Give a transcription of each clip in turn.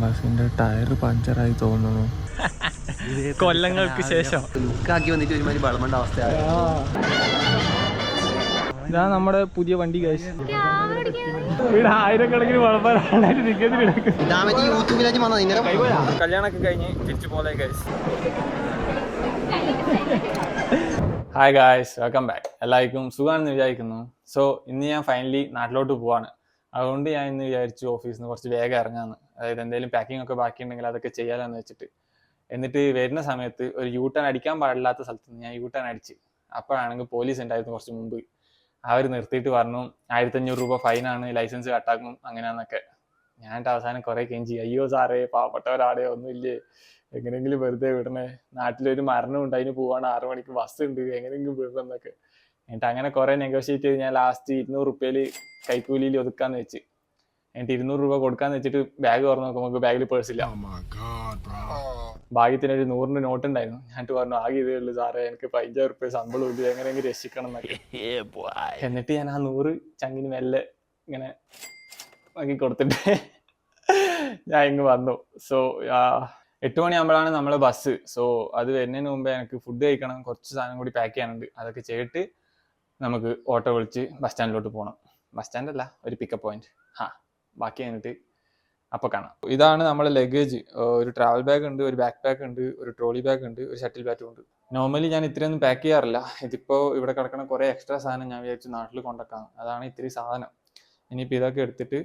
ബസ്സിന്റെ ടയർ പഞ്ചറായി തോന്നുന്നു. കൊല്ലങ്ങൾക്ക് ശേഷം ലുക്കാക്കി വന്നിട്ട് ഒരുമാതിരി വളമണ്ട അവസ്ഥയാണ്. ഇതാ നമ്മുടെ പുതിയ വണ്ടി ഗൈസ്. ഇവിടെ ആയിരക്കണക്കിന് വളപ്പാനായിട്ട് കല്യാണമൊക്കെ കഴിഞ്ഞ് തിരിച്ചു പോലെ guys. Hi guys, welcome back. എല്ലാവർക്കും സുഖമാണെന്ന് വിചാരിക്കുന്നു. സോ ഇന്ന് ഞാൻ ഫൈനലി നാട്ടിലോട്ട് പോവാണ്. അതുകൊണ്ട് ഞാൻ ഇന്ന് വിചാരിച്ചു ഓഫീസിൽ നിന്ന് കുറച്ച് വേഗം ഇറങ്ങാമെന്ന്. അതായത് എന്തെങ്കിലും പാക്കിംഗ് ഒക്കെ ബാക്കിയുണ്ടെങ്കിൽ അതൊക്കെ ചെയ്യാമെന്ന് വെച്ചിട്ട്. എന്നിട്ട് വരുന്ന സമയത്ത് ഒരു യൂ ടേൺ അടിക്കാൻ പാടില്ലാത്ത സ്ഥലത്ത് നിന്ന് ഞാൻ യൂ ടേൺ അടിച്ച്. അപ്പോഴാണെങ്കിൽ പോലീസ് ഉണ്ടായിരുന്നു കുറച്ച് മുമ്പ്. അവർ നിർത്തിയിട്ട് പറഞ്ഞു 1500 രൂപ ഫൈനാണ്, ലൈസൻസ് കട്ടാക്കും അങ്ങനെയാന്നൊക്കെ. ഞാൻ അവസാനം കുറേ കെഞ്ചി, അയ്യോ സാറേ പാവപ്പെട്ടവരാടെ ഒന്നുമില്ലേ, എങ്ങനെയെങ്കിലും വെറുതെ വിടണേ, നാട്ടിലൊരു മരണമുണ്ട്, അതിന് പോവാണ്, 6 മണിക്ക് ബസ് ഉണ്ട്, എങ്ങനെയെങ്കിലും വിടണം എന്നൊക്കെ. എന്നിട്ട് അങ്ങനെ കുറേ നെഗോഷിയേറ്റ് ചെയ്ത് ഞാൻ ലാസ്റ്റ് 200 റുപ്യയിൽ കൈക്കൂലിയിൽ ഒതുക്കാന്ന് വെച്ച്. എന്നിട്ട് 200 രൂപ കൊടുക്കാന്ന് വെച്ചിട്ട് ബാഗ് തുറന്ന് നോക്കുമ്പോൾ ബാഗിൽ പേഴ്സില്ല. ഭാഗ്യത്തിനൊരു 100 നോട്ട് ഉണ്ടായിരുന്നു. ഞാനിട്ട് പറഞ്ഞു ആകെ ഇതേ ഉള്ളൂ സാറേ, എനിക്ക് 15 റുപ്യ ശമ്പളം ഇല്ല, എങ്ങനെയെങ്കിലും രക്ഷിക്കണം എന്നൊക്കെ. എന്നിട്ട് ഞാൻ ആ 100 ചങ്കിന് മെല്ലെ ഇങ്ങനെ ആക്കി കൊടുത്തിട്ട് ഞാൻ ഇങ്ങ് വന്നു. സോ 8 മണിയാകുമ്പോഴാണ് നമ്മളെ ബസ്. സോ അത് വരുന്നതിന് മുമ്പേ എനിക്ക് ഫുഡ് കഴിക്കണം, കുറച്ച് സാധനം കൂടി പാക്ക് ചെയ്യാനുണ്ട്. അതൊക്കെ ചെയ്തിട്ട് നമുക്ക് ഓട്ടോ വിളിച്ച് ബസ് സ്റ്റാൻഡിലോട്ട് പോകണം. ബസ് സ്റ്റാൻഡല്ല, ഒരു പിക്കപ്പ് പോയിന്റ്. ബാക്കി കഴിഞ്ഞിട്ട് അപ്പോൾ കാണാം. ഇതാണ് നമ്മളെ ലഗേജ്. ഒരു ട്രാവൽ ബാഗ് ഉണ്ട്, ഒരു ബാക്ക് പാക്ക് ഉണ്ട്, ഒരു ട്രോളി ബാഗ് ഉണ്ട്, ഒരു ഷട്ടിൽ ബാറ്റും ഉണ്ട്. നോർമലി ഞാൻ ഇത്രയൊന്നും പാക്ക് ചെയ്യാറില്ല. ഇതിപ്പോൾ ഇവിടെ കിടക്കുന്ന കുറേ എക്സ്ട്രാ സാധനം ഞാൻ വിചാരിച്ചു നാട്ടിൽ കൊണ്ടുവെക്കാം. അതാണ് ഇത്തിരി സാധനം. ഇനിയിപ്പോൾ ഇതൊക്കെ എടുത്തിട്ട്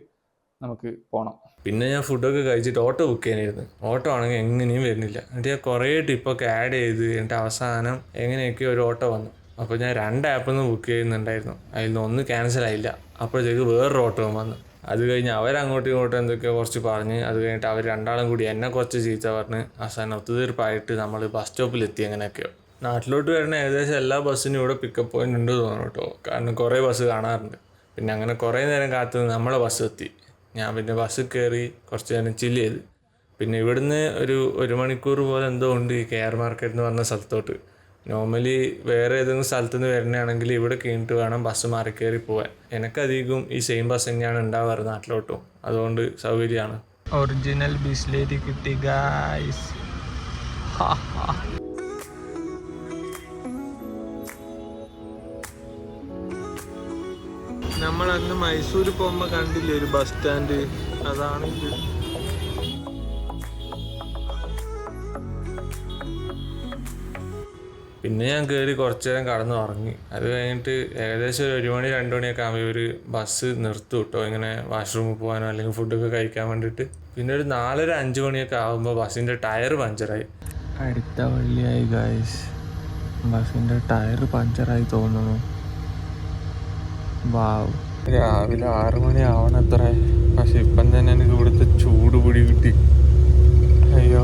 നമുക്ക് പോകണം. പിന്നെ ഞാൻ ഫുഡൊക്കെ കഴിച്ചിട്ട് ഓട്ടോ ബുക്ക് ചെയ്യാനായിരുന്നു. ഓട്ടോ ആണെങ്കിൽ എങ്ങനെയും വരുന്നില്ല. എന്നിട്ട് ഞാൻ കുറേ ടിപ്പൊക്കെ ആഡ് ചെയ്ത് എന്നിട്ട് അവസാനം എങ്ങനെയൊക്കെ ഒരു ഓട്ടോ വന്നു. അപ്പോൾ ഞാൻ 2 ആപ്പിൽ നിന്ന് ബുക്ക് ചെയ്യുന്നുണ്ടായിരുന്നു. അതിൽ നിന്ന് ഒന്ന് ക്യാൻസൽ ആയില്ല. അപ്പോഴത്തേക്ക് വേറൊരു ഓട്ടോ വന്നു. അത് കഴിഞ്ഞ് അവരങ്ങോട്ടും ഇങ്ങോട്ടും എന്തൊക്കെയോ കുറച്ച് പറഞ്ഞ്, അത് കഴിഞ്ഞിട്ട് അവർ രണ്ടാളും കൂടി എന്നെ കുറച്ച് ചീത്ത പറഞ്ഞ് അവസാനം ഒത്തുതീർപ്പായിട്ട് നമ്മൾ ബസ് സ്റ്റോപ്പിലെത്തി. അങ്ങനെയൊക്കെയോ നാട്ടിലോട്ട് വരുന്ന ഏകദേശം എല്ലാ ബസ്സിനും ഇവിടെ പിക്കപ്പ് പോയിന്റ് ഉണ്ട് തോന്നുന്നു കേട്ടോ. കാരണം കുറേ ബസ് കാണാറുണ്ട്. പിന്നെ അങ്ങനെ കുറേ നേരം കാത്ത് നമ്മളെ ബസ് എത്തി. ഞാൻ പിന്നെ ബസ്സിൽ കയറി കുറച്ച് നേരം ചില്ല് ചെയ്ത്. പിന്നെ ഇവിടുന്ന് ഒരു മണിക്കൂർ പോലെ എന്തോ ഉണ്ട് ഈ കെയർ മാർക്കറ്റ് എന്ന് പറഞ്ഞ സ്ഥലത്തോട്ട്. നോർമലി വേറെ ഏതെങ്കിലും സ്ഥലത്തു നിന്ന് വരുന്നതാണെങ്കിൽ ഇവിടെ കഴിഞ്ഞിട്ട് വേണം ബസ് മാറി കയറി പോകാൻ. എനിക്കധികം ഈ സെയിം ബസ് തന്നെയാണ് ഉണ്ടാവാറ് നാട്ടിലോട്ടും. അതുകൊണ്ട് സൗകര്യമാണ്. ഒറിജിനൽ ബിസ്ലേരി കിട്ടി ഗായ്സ്. നമ്മളന്ന് മൈസൂർ പോകുമ്പോൾ കണ്ടില്ലേ ഒരു ബസ് സ്റ്റാൻഡ്, അതാണ് ഇത്. പിന്നെ ഞാൻ കയറി കുറച്ച് നേരം കടന്ന് ഉറങ്ങി. അത് കഴിഞ്ഞിട്ട് ഏകദേശം 1 മണി 2 മണിയൊക്കെ ആകുമ്പോൾ ഒരു ബസ് നിർത്തും കേട്ടോ, ഇങ്ങനെ വാഷ്റൂമിൽ പോകാനോ അല്ലെങ്കിൽ ഫുഡൊക്കെ കഴിക്കാൻ വേണ്ടിയിട്ട്. പിന്നെ ഒരു 4:30 5 മണിയൊക്കെ ആകുമ്പോൾ ബസ്സിൻ്റെ ടയർ പഞ്ചറായി. അടുത്ത വള്ളിയായി ഗായ്സ്, ബസ്സിന്റെ ടയർ പഞ്ചറായി തോന്നുന്നു. വാവ്, രാവിലെ 6 മണി ആവണത്ര. പക്ഷെ ഇപ്പം തന്നെ എനിക്ക് ഇവിടുത്തെ ചൂട് പിടി കിട്ടി. അയ്യോ.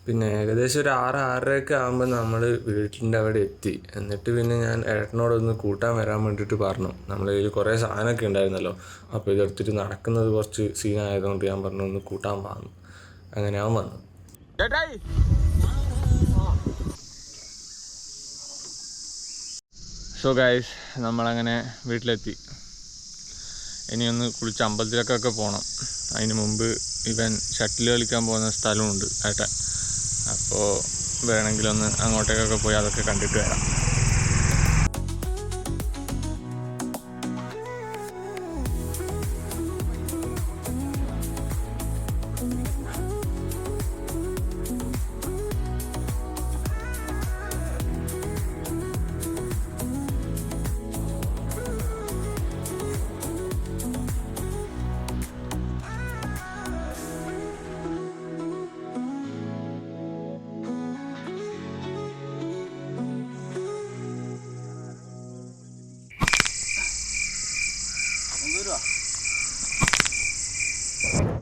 പിന്നെ ഏകദേശം ഒരു 6 6:30 ആകുമ്പോൾ നമ്മൾ വീട്ടിൻ്റെ അവിടെ എത്തി. എന്നിട്ട് പിന്നെ ഞാൻ ഏട്ടനോടൊന്ന് കൂട്ടാൻ വരാൻ വേണ്ടിയിട്ട് പറഞ്ഞു. നമ്മളെ കയ്യിൽ കുറേ സാധനമൊക്കെ ഉണ്ടായിരുന്നല്ലോ. അപ്പോൾ ഇതെടുത്തിട്ട് നടക്കുന്നത് കുറച്ച് സീനായതുകൊണ്ട് ഞാൻ പറഞ്ഞു ഒന്ന് കൂട്ടാൻ വന്നു. അങ്ങനെ അവൻ വന്നു. സോ ഗൈസ്, നമ്മളങ്ങനെ വീട്ടിലെത്തി. ഇനിയൊന്ന് കുളിച്ച് അമ്പലത്തിലൊക്കെ പോകണം. അതിന് മുമ്പ് ഇവൻ ഷട്ടിൽ കളിക്കാൻ പോകുന്ന സ്ഥലമുണ്ട് ഏട്ടൻ. അപ്പോൾ വേണമെങ്കിലൊന്ന് അങ്ങോട്ടേക്കൊക്കെ പോയി അതൊക്കെ കണ്ടിട്ട് വരാം.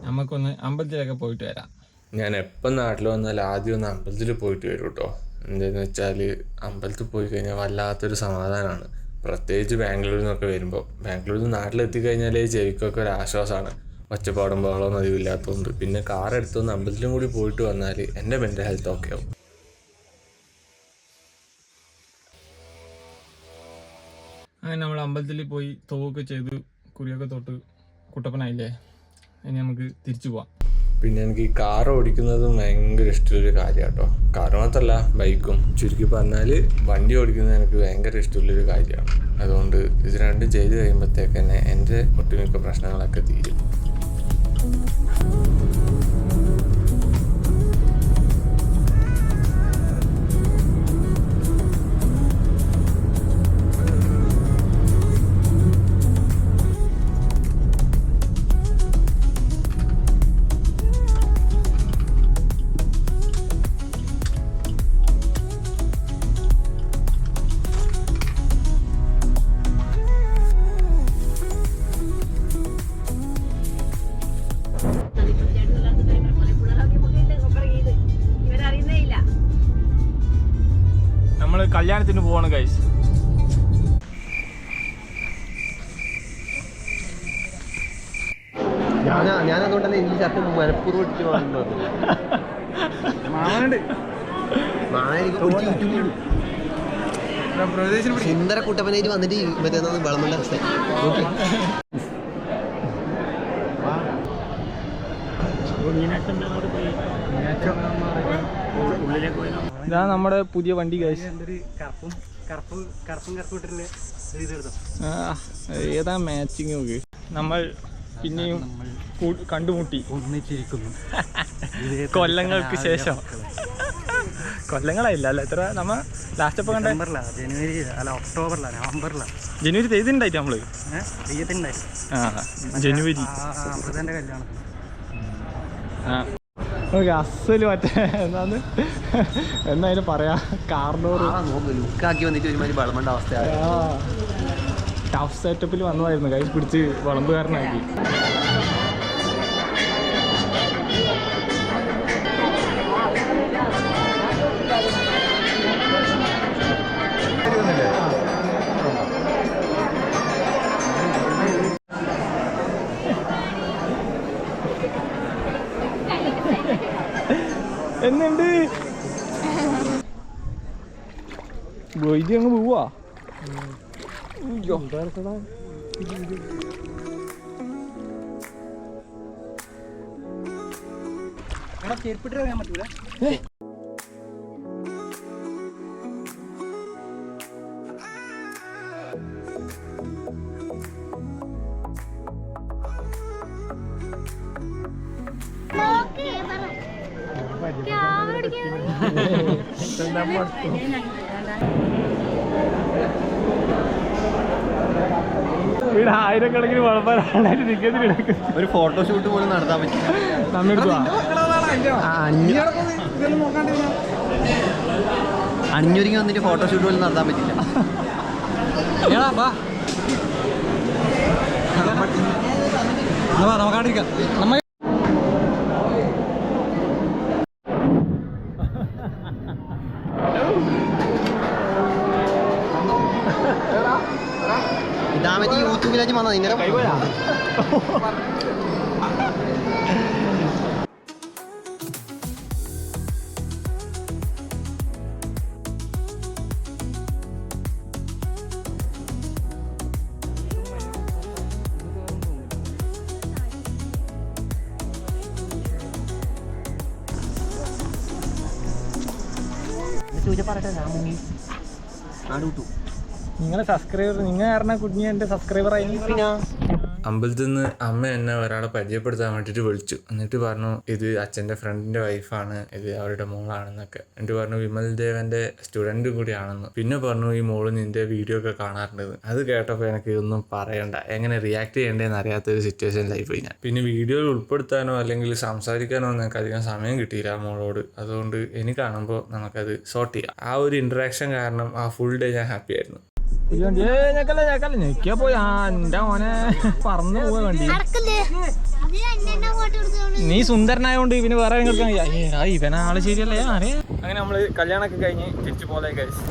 നമുക്കൊന്ന് അമ്പലത്തിലൊക്കെ പോയിട്ട് വരാം. ഞാൻ എപ്പം നാട്ടിൽ വന്നാലും ആദ്യം ഒന്ന് അമ്പലത്തിൽ പോയിട്ട് വരും കേട്ടോ. എന്താണെന്ന് വെച്ചാൽ അമ്പലത്തിൽ പോയി കഴിഞ്ഞാൽ വല്ലാത്തൊരു സമാധാനമാണ്. പ്രത്യേകിച്ച് ബാംഗ്ലൂരിൽ നിന്നൊക്കെ വരുമ്പോൾ. ബാംഗ്ലൂരിൽ നിന്ന് നാട്ടിലെത്തിക്കഴിഞ്ഞാലേ ചെവിക്കൊക്കെ ഒരു ആശ്വാസമാണ്, ഒച്ചപ്പാടും ബഹളമൊന്നും അധികമില്ലാത്തതുകൊണ്ട്. പിന്നെ കാർ എടുത്തൊന്ന് അമ്പലത്തിലും കൂടി പോയിട്ട് വന്നാൽ എൻ്റെ മെൻ്റൽ ഹെൽത്ത് ഓക്കെ ആവും. അങ്ങനെ നമ്മൾ അമ്പലത്തിൽ പോയി തോവൊക്കെ ചെയ്ത് കുറിയൊക്കെ തൊട്ട് കുട്ടപ്പനായില്ലേ. ഇനി നമുക്ക് തിരിച്ചു പോവാം. പിന്നെ എനിക്ക് ഈ കാർ ഓടിക്കുന്നതും ഭയങ്കര ഇഷ്ടമുള്ളൊരു കാര്യമാണ് കേട്ടോ. കാർ മാത്രമല്ല ബൈക്കും. ചുരുക്കി പറഞ്ഞാൽ വണ്ടി ഓടിക്കുന്നത് എനിക്ക് ഭയങ്കര ഇഷ്ടമുള്ളൊരു കാര്യമാണ്. അതുകൊണ്ട് ഇത് രണ്ടും ചെയ്ത് കഴിയുമ്പോഴത്തേക്ക് തന്നെ എൻ്റെ ഒട്ടുമിക്ക പ്രശ്നങ്ങളൊക്കെ തീരും. നമ്മള് കല്യാണത്തിന് പോവാണ് ഗൈസ്. ഞാൻ അതുകൊണ്ടല്ലേ ഈ ഷർട്ട് മനഃപൂർവ്വം ഇട്ടിട്ട് വാങ്ങുന്നത്. സുന്ദര കുട്ടപ്പനായിട്ട് വന്നിട്ട് മറ്റേ വളമുള്ള അവസ്ഥ. ഇതാ നമ്മുടെ പുതിയ വണ്ടി ഗൈസ്. ഏതാ മാച്ചിങ് നോക്ക്. നമ്മൾ പിന്നെയും കണ്ടുമുട്ടി ഒന്നിച്ചിരിക്കുന്നു കൊല്ലങ്ങൾക്ക് ശേഷം. കൊല്ലങ്ങളായില്ല അല്ല എത്ര നമ്മ ലാസ്റ്റ് ഇപ്പൊ കണ്ട ജനുവരി അല്ല ഒക്ടോബറിലാണ് നവംബറിലാണ്. ജനുവരി ചെയ്തിട്ടുണ്ടായിട്ട് നമ്മള് ജനുവരി കല്യാണം. അസല് മറ്റേ എന്താന്ന് എന്നതിന് പറയാ കാർഡോർ ലുക്കാക്കി വന്നിട്ട് ഒരുമാതിരി വളമണ്ട അവസ്ഥയാണ്. ടഫ് സെറ്റപ്പിൽ വന്നതായിരുന്നു കൈ പിടിച്ച് വളമ്പുകാരനാക്കി. എന്നുണ്ട് വൈദ്യ അങ്ങ് പോവാ. ചെരുപ്പിട്ട് അറിയാൻ പറ്റൂല. ഇവിടെ ആയിരക്കണക്കിന് വളപ്പാനായിട്ട് നിൽക്കുന്നതിന് ഒരു ഫോട്ടോഷൂട്ട് പോലും നടത്താൻ പറ്റില്ല. അഞ്ഞൂറിക്ക് വന്നിട്ട് ഫോട്ടോഷൂട്ട് പോലും നടത്താൻ പറ്റില്ല. നമുക്കാണ്ടിരിക്കാം. നമ്മ ഇതാ മറ്റേ യൂട്യൂബിലേക്ക് വന്നത് ഇന്നലെ കൈപോയാ. പറയട്ടെ ഞാൻ മുങ്ങി നാടുവിട്ടു. നിങ്ങളെ സബ്സ്ക്രൈബർ നിങ്ങൾ കാരണം കുഞ്ഞി എൻ്റെ സബ്സ്ക്രൈബർ ആയി. പിന്നെ അമ്പലത്തിൽ നിന്ന് അമ്മ എന്നെ ഒരാളെ പരിചയപ്പെടുത്താൻ വേണ്ടിയിട്ട് വിളിച്ചു. എന്നിട്ട് പറഞ്ഞു ഇത് അച്ഛൻ്റെ ഫ്രണ്ടിൻ്റെ വൈഫാണ്, ഇത് അവരുടെ മോളാണെന്നൊക്കെ. എന്നിട്ട് പറഞ്ഞു വിമൽ ദേവൻ്റെ സ്റ്റുഡൻറ്റ് കൂടിയാണെന്ന്. പിന്നെ പറഞ്ഞു ഈ മോള് നിൻ്റെ വീഡിയോ ഒക്കെ കാണാറുണ്ടെന്ന്. അത് കേട്ടപ്പോൾ എനിക്ക് ഇതൊന്നും പറയണ്ട, എങ്ങനെ റിയാക്ട് ചെയ്യേണ്ടതെന്ന് അറിയാത്തൊരു സിറ്റുവേഷനിലായി പോയി ഞാൻ. പിന്നെ വീഡിയോയിൽ ഉൾപ്പെടുത്താനോ അല്ലെങ്കിൽ സംസാരിക്കാനോ എനിക്ക് അധികം സമയം കിട്ടിയില്ല ആ മോളോട്. അതുകൊണ്ട് ഇനി കാണുമ്പോൾ നമുക്കത് സോർട്ട് ചെയ്യാം. ആ ഒരു ഇൻട്രാക്ഷൻ കാരണം ആ ഫുൾ ഡേ ഞാൻ ഹാപ്പി ആയിരുന്നു. ഞെക്കിയാ പോയി എന്റെ മോനെ പറന്നു പോവാ വണ്ടി. നീ സുന്ദരനായോണ്ട് ഇവന് വേറെ ഇവനെ ആള് ശരിയല്ലേ. അങ്ങനെ നമ്മള് കല്യാണമൊക്കെ കഴിഞ്ഞ് തിരിച്ചു പോലെ കഴിച്ചു.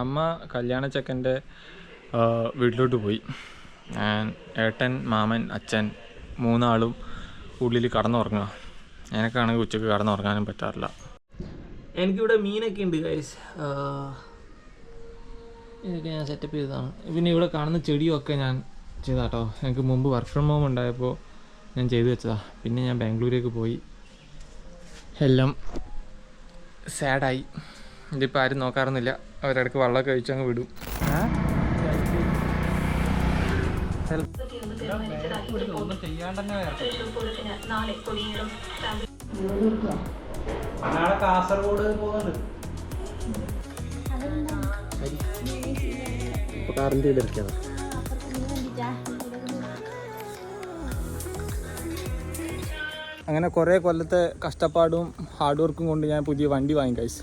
അമ്മ കല്യാണ ചെക്കൻ്റെ വീട്ടിലോട്ട് പോയി. ഏട്ടൻ, മാമൻ, അച്ഛൻ മൂന്നാളും ഉള്ളിൽ കടന്നുറങ്ങുക. എനിക്കാണെങ്കിൽ ഉച്ചയ്ക്ക് കടന്നുറങ്ങാനും പറ്റാറില്ല. എനിക്കിവിടെ മീനൊക്കെ ഉണ്ട് ഗൈസ്. ഇതൊക്കെ ഞാൻ സെറ്റപ്പ് ചെയ്തതാണ്. പിന്നെ ഇവിടെ കാണുന്ന ചെടിയൊക്കെ ഞാൻ ചെയ്താട്ടോ. എനിക്ക് മുമ്പ് വർക്ക് ഫ്രം ഹോം ഉണ്ടായപ്പോൾ ഞാൻ ചെയ്തു വെച്ചതാ. പിന്നെ ഞാൻ ബാംഗ്ലൂരേക്ക് പോയി, എല്ലാം സാഡായി. ഇതിപ്പോൾ ആരും നോക്കാറൊന്നുമില്ല. അവരിടക്ക് വെള്ളമൊക്കെ കഴിച്ചങ്ങ് വിടും. നാളെ കാസർഗോഡ് പോകുന്നുണ്ട്. അങ്ങനെ കുറേ കൊല്ലത്തെ കഷ്ടപ്പാടും ഹാർഡ് വർക്കും കൊണ്ട് ഞാൻ പുതിയ വണ്ടി വാങ്ങി ഗൈസ്.